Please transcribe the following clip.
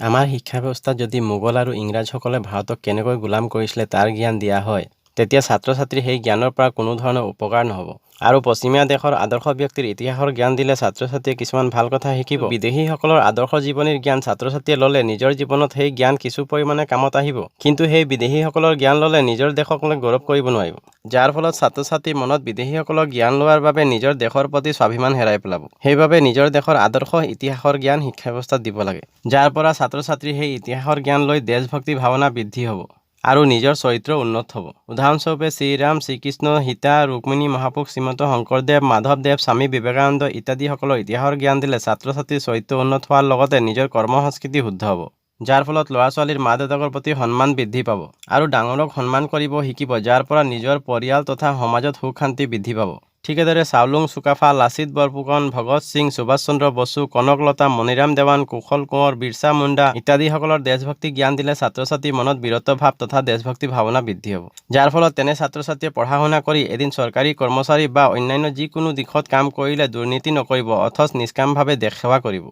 আমাৰ শিক্ষা ব্যৱস্থাত যদি মোগল আৰু ইংৰাজসকলে ভাৰতক কেনেকৈ গোলাম কৰিছিলে তাৰ জ্ঞান দিয়া হয়, তেতিয়া ছাত্ৰ-ছাত্ৰীৰ সেই জ্ঞানৰ পৰা কোনো ধৰণৰ উপকাৰ নহ'ব। আৰু পশ্চিমীয়া দেশৰ আদৰ্শ ব্যক্তিৰ ইতিহাসৰ জ্ঞান দিলে ছাত্ৰ-ছাত্ৰীয়ে কিছুমান ভাল কথা শিকিব। বিদেশীসকলৰ আদৰ্শ জীৱনীৰ জ্ঞান ছাত্ৰ-ছাত্ৰীয়ে ল'লে নিজৰ জীৱনত সেই জ্ঞান কিছু পৰিমাণে কামত আহিব। কিন্তু সেই বিদেশীসকলৰ জ্ঞান ল'লে নিজৰ দেশক লৈ গৌৰৱ কৰিব নোৱাৰিব। যাৰ ফলত ছাত্ৰ-ছাত্ৰীৰ মনত বিদেশীসকলৰ জ্ঞান লোৱাৰ বাবে নিজৰ দেশৰ প্ৰতি স্বাভিমান হেৰাই পেলাব। সেইবাবে নিজৰ দেশৰ আদৰ্শ ইতিহাসৰ জ্ঞান শিক্ষা ব্যৱস্থাত দিব লাগে। যাৰ পৰা ছাত্ৰ-ছাত্ৰীৰ সেই ইতিহাসৰ জ্ঞান লৈ দেশভক্তি ভাৱনা বৃদ্ধি হ'ব আৰু নিজৰ চৰিত্ৰ উন্নত হ'ব। উদাহৰণস্বৰূপে শ্ৰীৰাম, শ্ৰীকৃষ্ণ, সীতা, ৰুক্মিণী, মহাপুৰুষ শ্ৰীমন্ত শংকৰদেৱ, মাধৱদেৱ, স্বামী বিবেকানন্দ ইত্যাদিসকলৰ ইতিহাসৰ জ্ঞান দিলে ছাত্ৰ-ছাত্ৰীৰ চৰিত্ৰ উন্নত হোৱাৰ লগতে নিজৰ কৰ্ম সংস্কৃতি শুদ্ধ হ'ব। যাৰ ফলত ল'ৰা-ছোৱালীৰ মা-দেউতাকৰ প্ৰতি সন্মান বৃদ্ধি পাব আৰু ডাঙৰক সন্মান কৰিব শিকিব, যাৰ পৰা নিজৰ পৰিয়াল তথা সমাজত সুখ শান্তি বৃদ্ধি পাব। ঠিক এদৰে চাওলুং চুকাফা, লাচিত বৰফুকন, ভগত সিং, সুভাষ চন্দ্ৰ বসু, কনকলতা, মণিৰাম দেৱান, কুশল কোঁৱৰ, বিৰছা মুণ্ডা ইত্যাদিসকলৰ দেশভক্তি জ্ঞান দিলে ছাত্ৰ-ছাত্ৰীৰ মনত বীৰত্ব ভাৱ তথা দেশভক্তি ভাৱনা বৃদ্ধি হ'ব। যাৰ ফলত তেনে ছাত্ৰ-ছাত্ৰীয়ে পঢ়া-শুনা কৰি এদিন চৰকাৰী কৰ্মচাৰী বা অন্যান্য যিকোনো দিশত কাম কৰিলে দুৰ্নীতি নকৰিব, অথচ নিষ্কামভাৱে দেশ সেৱা কৰিব।